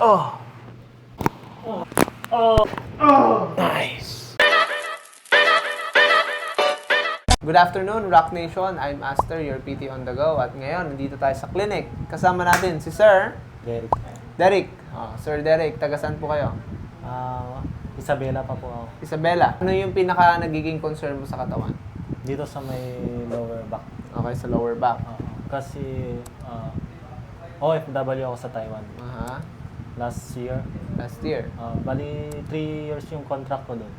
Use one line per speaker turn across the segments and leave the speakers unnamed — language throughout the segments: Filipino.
Oh! Oh! Nice! Good afternoon, Rock Nation. I'm Aster, your PT on the go. At ngayon, nandito tayo sa clinic. Kasama natin si Sir
Derek.
Derek. Oh, Sir Derek, taga saan po kayo?
Isabela pa po ako.
Isabela. Ano yung pinaka nagiging concern mo sa katawan?
Dito sa may lower back.
Okay, sa lower back.
Kasi OFW ako sa Taiwan.
Aha.
Last year.
Last year.
Bali, 3 years yung contract ko doon.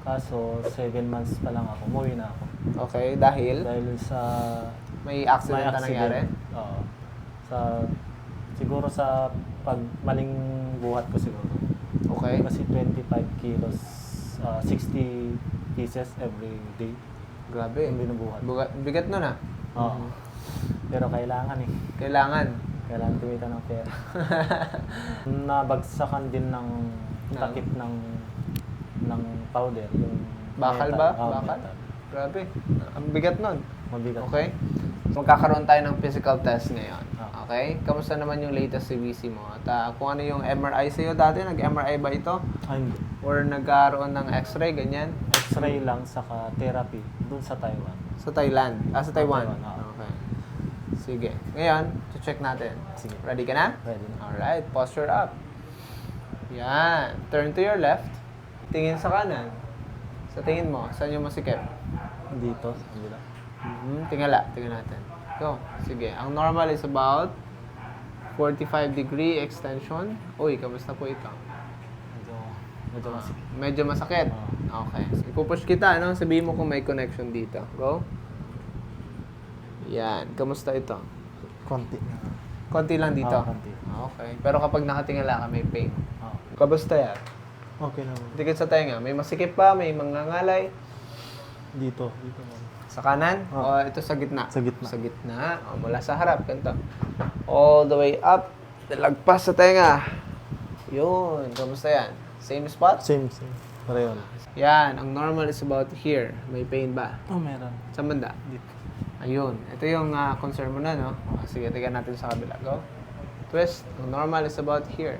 Kaso, 7 months pa lang ako. Umuwi na ako.
Okay, dahil
Dahil sa
may accident na nangyari?
Oo. Siguro sa maling buhat ko siguro.
Okay.
Kasi 25 kilos, 60 pieces every day.
Grabe.
Yung binubuhat.
Bigat nun ah.
Oo. Pero kailangan eh.
Kailangan.
Kailangan kumita ng pera. Nabagsakan din ng takip ng powder. Yung
Bakal
metal.
ba?
Oo,
Bakal?
metal.
Grabe. Ang bigat nun.
Mabigat.
Okay? So, magkakaroon tayo ng physical test ngayon.
Ah.
Okay? Kamusta naman yung latest CBC mo? At kung ano yung MRI sa'yo dati, nag-MRI ba ito?
Hindi.
Or nagkaroon ng x-ray, ganyan?
X-ray lang saka therapy dun sa Taiwan.
Sa Thailand. Sa Taiwan.
Taiwan, oo.
Okay. Sige. Ngayon, check natin.
Sige.
Ready ka na?
Pwede na.
Alright. Posture up. Yan. Turn to your left. Tingin sa kanan. Sa tingin mo, saan yung masikip?
Dito, sa kabila.
Tingala. Tingnan natin. Go. Sige. Ang normal is about 45-degree extension. Uy, kamusta po ito?
Medyo masikip.
Medyo masakit. Okay. So, ipupush kita, no? Sabihin mo kung may connection dito. Go. Yan. Kamusta ito?
Konti.
Konti lang dito?
Konti.
Okay. Pero kapag nakatingala ka, may pain.
Oo.
Kamusta yan?
Okay naman.
Dikit sa tenga. May masikip pa? May mangangalay?
Dito. Dito naman.
Sa kanan?
Oh.
O ito sa gitna?
Sa gitna.
Sa gitna. O, mula sa harap. Ganito. All the way up. Lagpas sa tenga. Yun. Kamusta yan? Same spot?
Same. Pareho lang.
Yan. Ang normal is about here. May pain ba?
Meron.
Sa banda?
Dito.
Ayun. Ito yung concern mo na, no? Sige, tingnan natin sa kabila. Go. Twist. Ang normal is about here.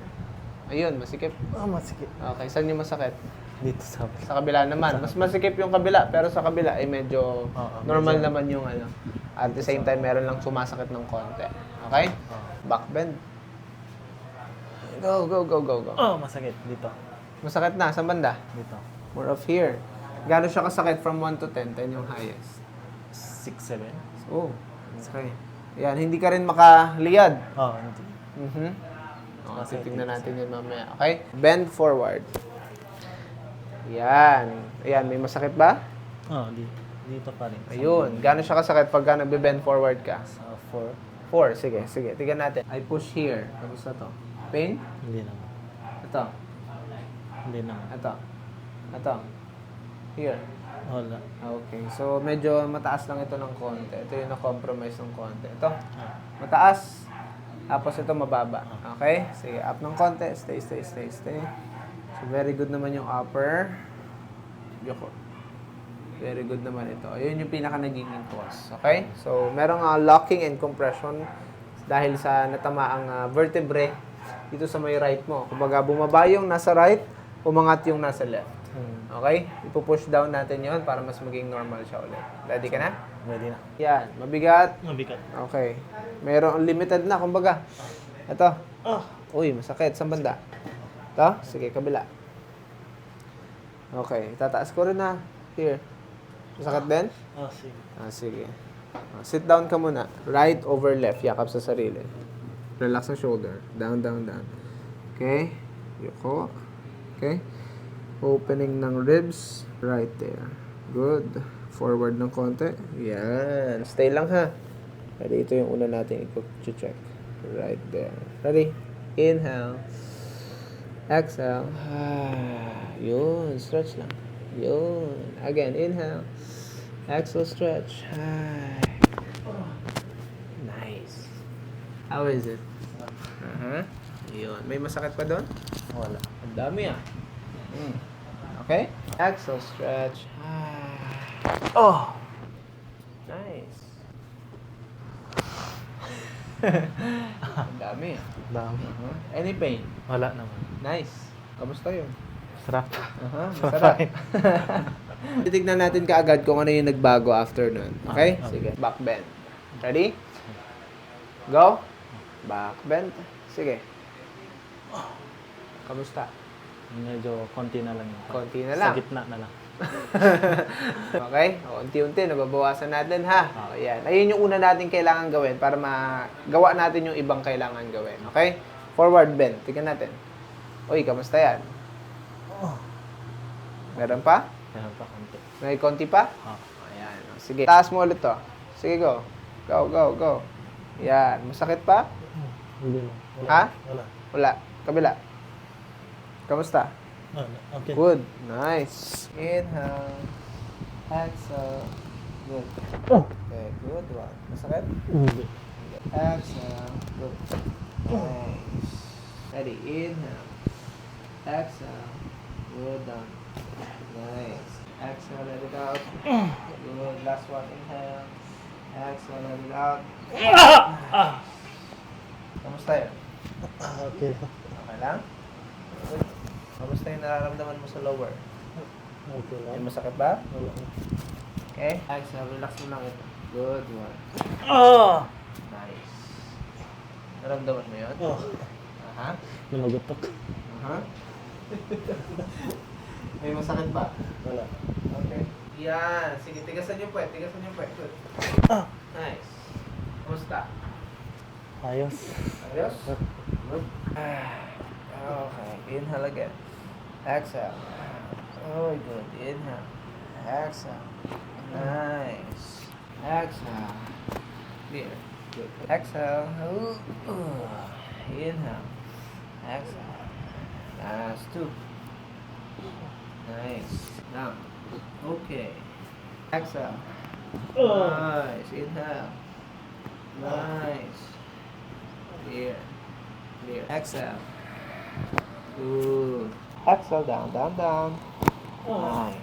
Ayun, masikip.
Masikip.
Okay, saan yung masakit?
Dito sa kabila.
Sa kabila naman. Mas masikip yung kabila, pero sa kabila ay medyo normal
medyo-
naman yung ano. At the same time, meron lang sumasakit ng konti. Okay? Back bend. Go.
Masakit. Dito.
Masakit na. Sa banda?
Dito.
More of here. Gano'n siya kasakit from 1 to 10? 10 yung highest.
6, 7.
Oh, okay. Yan, hindi ka rin makaliyad.
Hindi.
Okay, titignan natin yun mamaya. Okay? Bend forward. Yan. Ayan, may masakit ba?
Dito pa rin.
Ayun. Gano'n siya kasakit pagka nagbe-bend forward ka?
Sa 4.
4. Sige. Tignan natin. I push here. Kamusta to? Pain?
Hindi naman.
Ito.
Hindi naman.
Ito. Here.
Wala.
Okay. So, medyo mataas lang ito ng konti. Ito yung na-compromise ng konti. Ito. Mataas. Tapos ito mababa. Okay? Sige. Up ng konti. Stay. So, very good naman yung upper. Yoko. Very good naman ito. Ayun yung pinaka nagiging cause. Okay? So, merong locking and compression dahil sa natamaang vertebrae dito sa may right mo. Kumbaga, bumaba yung nasa right, umangat yung nasa left. Okay? Ipupush down natin yon para mas maging normal siya ulit. Ready ka na?
Ready na.
Yan. Mabigat.
Mabigat.
Okay. Meron limited na, kumbaga. Ito. Uy, masakit. Saan banda? Ito? Sige, kabila. Okay. Tataas ko rin na. Here. Masakit din?
Sige.
Sige. Sit down ka muna. Right over left. Yakap sa sarili. Relax ang shoulder. Down. Okay. Yuko. Okay. Opening ng ribs. Right there. Good. Forward ng konti. Yan. Stay lang ha. Ready? Ito yung una natin i-check. Right there. Ready? Inhale. Exhale. Yun. Stretch lang. Yun. Again. Inhale. Exhale. Stretch. Nice. How is it? Yun. May masakit pa doon?
Wala.
Ang dami ah. Okay? Exhale, stretch. Oh! Nice. Ang dami ah.
Dami.
Any pain?
Wala naman.
Nice. Kamusta yun?
Sarap.
Masarap. Titignan natin kaagad kung ano yung nagbago after nun. Okay?
Okay.
Sige. Back bend. Ready? Go. Back bend. Sige. Kamusta?
Medyo konti na lang yun.
Konti na lang.
Sa gitna na lang.
Okay? O, unti-unti, nababawasan natin, ha? O, yan. Ayun yung una natin kailangan gawin para magawa natin yung ibang kailangan gawin. Okay? Forward bend. Tignan natin. Uy, kamusta yan? Meron pa?
Meron pa konti.
May konti pa?
Ah.
Ayan. O, sige. Taas mo ulit to. Sige, go. Go, go, go. Yan. Masakit pa?
Hindi na.
Ha?
Wala.
Wala. Kabila. Kamusta?
Okay.
Good. Nice. Inhale. Exhale. Good. Okay, good one. Masakit?
Hindi.
Exhale. Good. Nice. Ready. Inhale. Exhale. Good done. Nice. Exhale, let it out. Good. Last one. Inhale. Exhale, let it out. Kamusta yun?
Okay.
Okay lang? Good. Kamusta yung nararamdaman mo sa lower?
Okay
May
lang.
masakit ba?
Wala.
Okay. Exhale, relax mo lang ito. Good one. Nice. Naramdaman mo yun? Aha.
Lumagutok.
Aha. May masakit ba?
Wala.
Okay. Yan. Sige, tigasan yung puwet. Tigasan yung puwet. Good. Nice. Kumusta?
Ayos.
Ayos? Good. Okay. Inhale again. Exhale. Oh, good. Inhale. Exhale. Nice. Exhale. Clear. Good. Exhale. Inhale. Exhale. Last two. Nice. Now. Okay. Exhale. Nice. Inhale. Nice. Clear. Clear. Exhale. Good. Exhale. Down, down, down. Nice.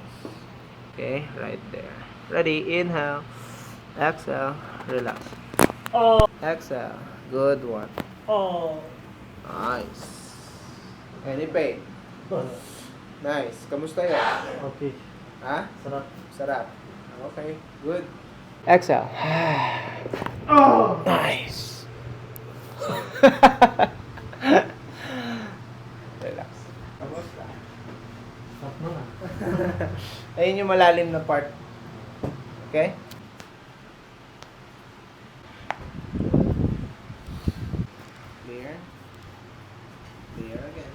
Okay, right there. Ready? Inhale. Exhale. Relax. Exhale. Good one. Nice. Any pain? Nice. Kamusta yan?
Okay.
Ha?
Sarap.
Sarap. Okay. Good. Exhale. Nice. Relax. Kamusta?
Sarap na nga.
Ayun yung malalim na part. Okay? Clear. Clear again.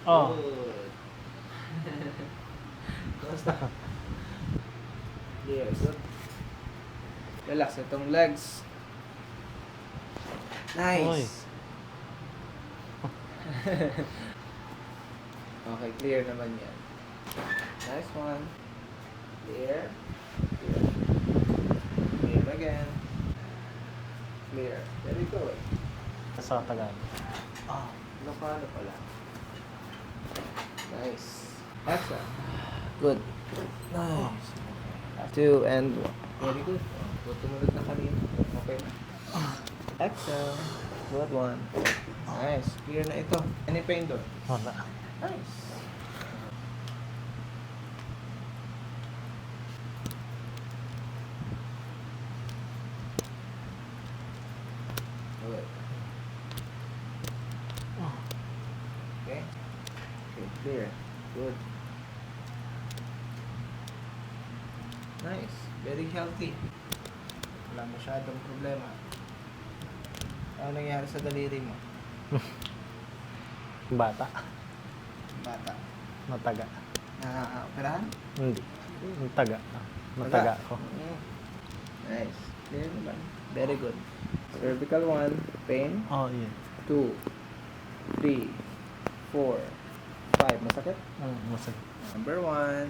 Good. Kamusta? Clear. Good. Relax itong legs. Nice. Okay, clear naman yan. Nice one. Clear. Clear. Clear again. Clear. Very good.
Sa Tagalog.
Nakano pala. Nice. Exhale. Good. Nice. 2 and 1. Very good. Tumunod na kanina. Okay na. Exhale. Good one. Nice. Clear na ito. Any pain doon?
Wala.
Nice. Good. Okay. Okay, clear. Good. Nice. Very healthy. Wala masyadong problema. Ano nangyari sa daliri mo?
Bata.
Bata.
Mataga.
Operahan?
Hindi. Mataga. Mataga ako.
Nice. Clear naman. Very good. Cervical 1, pain.
Yun.
2, 3, 4, 5. Masakit?
Masakit.
Number 1,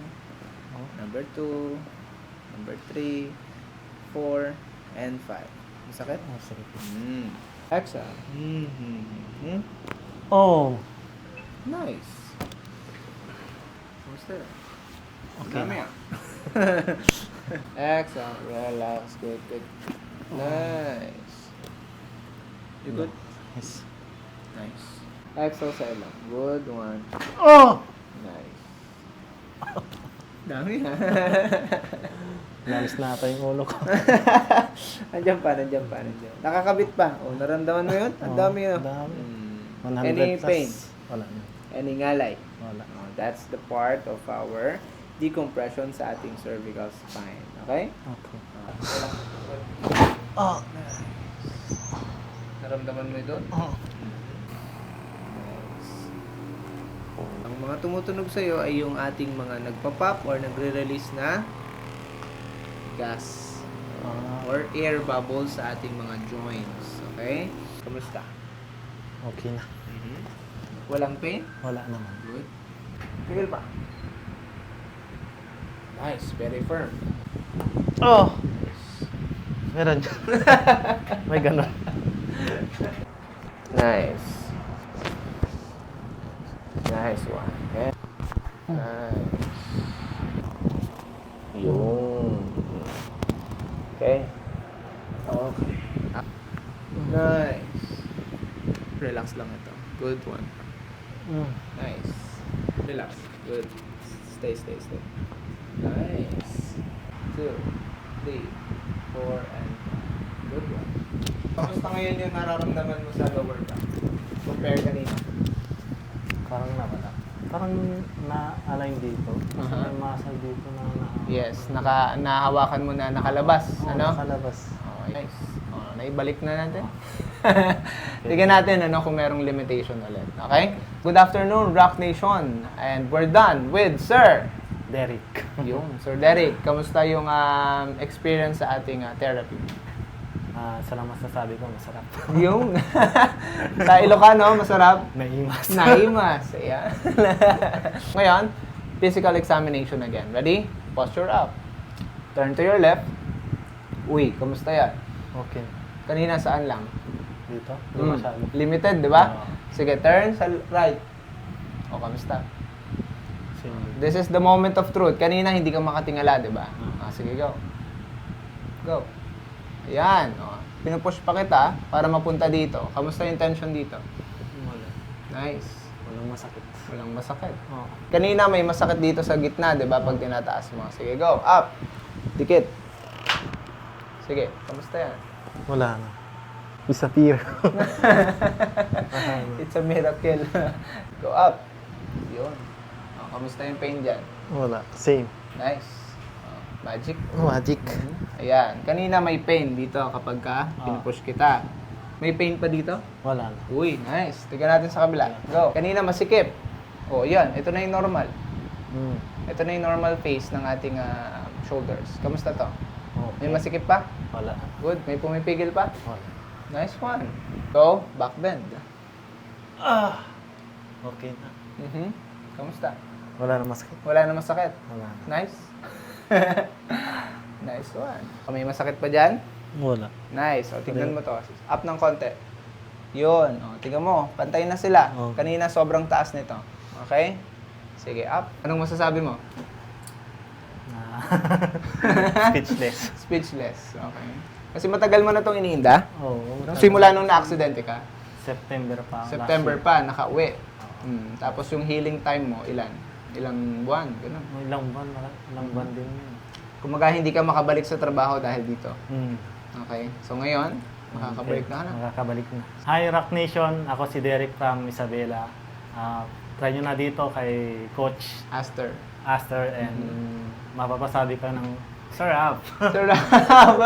number 2, number 3, 4, and 5. Masakit?
Masakit.
Exhale. Nice. Kumusta?
Okay.
Dami ah. Exhale. Relax. Good, good. Nice. You good?
Yes.
Nice. Exhale sa ilong. Good one.
Oh!
Nice. Dami ha.
Nalis na ata yung ulo ko.
Nandiyan pa. Nakakabit pa. Oh, naramdaman mo yun? Ang dami yun.
Ang dami. 100
Any
plus.
pain?
Wala na.
Any ngalay?
Wala.
Oh, that's the part of our decompression sa ating cervical spine. Okay?
Okay.
Oh.
Oh!
Naramdaman mo ito?
Oh.
Nice. Ang mga tumutunog sa'yo ay yung ating mga nagpa-pop or nagre-release na gas or air bubbles sa ating mga joints. Okay? Kamusta?
Okay na.
Walang pain?
Wala naman.
Good. Tigil pa. Nice. Very firm.
Oh! Meron. May ganun.
Nice. Nice one. Okay. Nice. Yun. Okay. Okay. Nice. Relax lang ito. Good one. Nice. Relax. Good. Stay. Nice. 2, 3, 4, and good one. Kamusta ngayon yung nararamdaman mo sa lower back? Compare kanina.
Parang nawala. Parang na-align dito. Kasi may muscle dito na
Yes, nahawakan mo na nakalabas. Ano?
Nakalabas.
Okay. Nice. Naibalik na natin. Tignan natin kung merong limitation ulit. Okay? Good afternoon, Rock Nation. And we're done with Sir
Derek.
Yung Sir Derek. Kamusta yung experience sa ating therapy?
Salamat sa sabi ko, masarap.
Yung sa Ilocano, masarap.
Naimas.
Naimas. Ayan. Ngayon, physical examination again. Ready? Posture up. Turn to your left. Uy, kamusta yan?
Okay.
Kanina saan lang?
Dito? Di masyado.
Limited, di ba?
Oo.
Sige, turn sa right. O, kamusta?
Same.
This is the moment of truth. Kanina hindi ka makatingala, di ba? Sige, go. Go. Ayan. O, pinupush pa kita para mapunta dito. Kamusta yung tension dito?
Wala.
Nice.
Walang masakit.
Walang masakit.
Oo.
Kanina may masakit dito sa gitna, di ba? Pag tinataas mo. Sige, go. Up. Dikit. Sige, kamusta yan?
Wala na. Disappear.
It's a miracle. Go up. Yun. O, kamusta yung pain dyan?
Wala. Same.
Nice. O, magic.
Magic.
Ayan. Kanina may pain dito kapag pinupush kita. May pain pa dito?
Wala na.
Uy, nice. Tignan natin sa kabila. Go. Kanina masikip. O, yan. Ito na yung normal. Ito na yung normal phase ng ating shoulders. Kamusta to?
Okay.
May masikip pa?
Wala.
Good. May pumipigil pa?
Wala.
Nice one. Go. Back bend.
Okay na.
Kamusta?
Wala na masakit.
Wala na masakit.
Wala na.
Nice. Nice one. May masakit pa dyan?
Wala.
Nice. O, tignan mo to. Up ng konti. Yun. O, tignan mo. Pantay na sila.
Okay.
Kanina sobrang taas nito. Okay? Sige, up. Anong masasabi mo?
Speechless.
Speechless. Okay. Kasi matagal mo na itong iniinda.
Oo.
Simula nung na-aksidente ka.
September pa.
September pa, nakauwi. Tapos yung healing time mo, ilan? Ilang buwan? Ganun.
Ilang buwan. Ilang buwan din yun.
Kumaga hindi ka makabalik sa trabaho dahil dito.
Mm.
Okay. So ngayon, makakabalik na ka na.
Makakabalik na. Hi Rock Nation, ako si Derek from Isabela. Try nyo na dito kay Coach
Aster.
and mapapasabi ka ng sarap.
Sarap!